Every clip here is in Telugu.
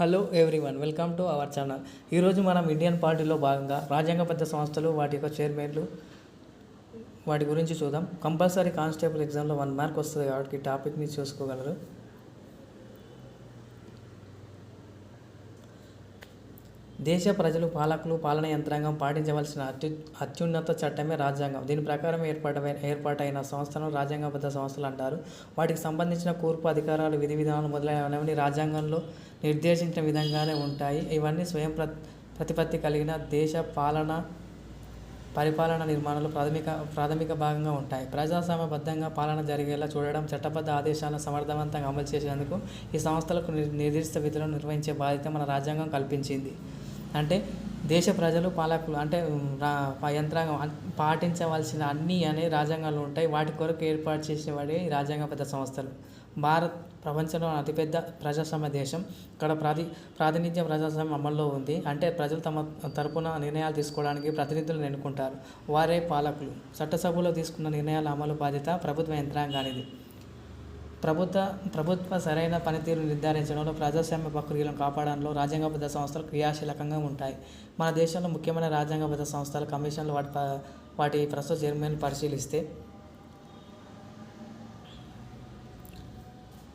Hello everyone, welcome to our channel. ఈరోజు మనం ఇండియన్ పార్టీలో భాగంగా రాజ్యాంగబద్ధ సంస్థలు, వాటి యొక్క చైర్మన్లు, వాటి గురించి చూద్దాం. కంపల్సరీ కానిస్టేబుల్ ఎగ్జామ్లో 1 మార్క్ వస్తుంది కాబట్టి టాపిక్ని చూసుకోగలరు. దేశ ప్రజలు, పాలకులు, పాలనా యంత్రాంగం పాటించవలసిన అత్యున్నత చట్టమే రాజ్యాంగం. దీని ప్రకారం ఏర్పాటైన సంస్థలను రాజ్యాంగబద్ధ సంస్థలు అంటారు. వాటికి సంబంధించిన కూర్పు, అధికారాలు, విధి విధానాలు మొదలైనవన్నీ రాజ్యాంగంలో నిర్దేశించిన విధంగానే ఉంటాయి. ఇవన్నీ స్వయం ప్రతిపత్తి కలిగిన దేశ పరిపాలన నిర్మాణంలో ప్రాథమిక భాగంగా ఉంటాయి. ప్రజాస్వామ్యబద్ధంగా పాలన జరిగేలా చూడడం, చట్టబద్ధ ఆదేశాలను సమర్థవంతంగా అమలు చేసేందుకు ఈ సంస్థలకు నిర్దిష్ట విధులను నిర్వహించే బాధ్యత మన రాజ్యాంగం కల్పించింది. అంటే దేశ ప్రజలు, పాలకులు అంటే యంత్రాంగం పాటించవలసిన అన్నీ అనే రాజ్యాంగాలు ఉంటాయి. వాటి కొరకు ఏర్పాటు చేసేవాడే ఈ రాజ్యాంగబద్ధ సంస్థలు. భారత్ ప్రపంచంలో అతిపెద్ద ప్రజాస్వామ్య దేశం. ఇక్కడ ప్రాతినిధ్యం ప్రజాస్వామ్యం అమల్లో ఉంది. అంటే ప్రజలు తమ తరపున నిర్ణయాలు తీసుకోవడానికి ప్రతినిధులను ఎన్నుకుంటారు. వారే పాలకులు. చట్టసభలో తీసుకున్న నిర్ణయాల అమలు బాధ్యత ప్రభుత్వ యంత్రాంగానిది. ప్రభుత్వ సరైన పనితీరు నిర్ధారించడంలో, ప్రజాస్వామ్య ప్రక్రియలను కాపాడడంలో రాజ్యాంగబద్ధ సంస్థలు క్రియాశీలకంగా ఉంటాయి. మన దేశంలో ముఖ్యమైన రాజ్యాంగబద్ధ సంస్థల కమిషన్లు వాటి ప్రస్తుత చైర్మన్ పరిశీలిస్తే,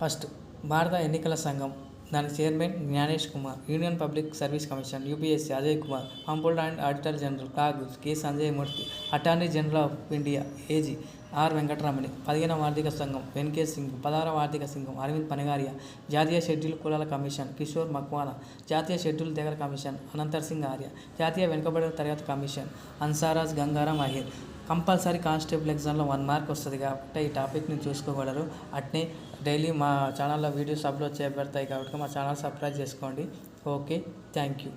ఫస్ట్ భారత ఎన్నికల సంఘం, దాని chairman Gyanesh Kumar. Union public service commission UPSC Ajay Kumar. Comptroller and auditor general CAG K Sanjay Murthy. Attorney general of India AG R Venkataramani. 15వ ఆర్థిక సంఘం వెన్కే సింగ్. 16వ ఆర్థిక సంఘం అరవింద్ పనగారియా. జాతీయ షెడ్యూల్ కులాల కమిషన్ కిషోర్ మక్వానా. జాతీయ షెడ్యూల్ తెగల కమిషన్ అనంతర్ సింగ్ ఆర్య. జాతీయ వెనుకబడిన తరగతి commission Hansraj Gangaram Ahir. Compulsory constable ఎగ్జామ్లో 1 మార్క్ వస్తుంది కాబట్టి ఈ టాపిక్ని చూసుకోగలరు. అట్నే డైలీ మా ఛానల్లో వీడియోస్ అప్లోడ్ చేయబడతాయి కాబట్టి మా ఛానల్ సబ్స్క్రైబ్ చేసుకోండి. Okay, thank you.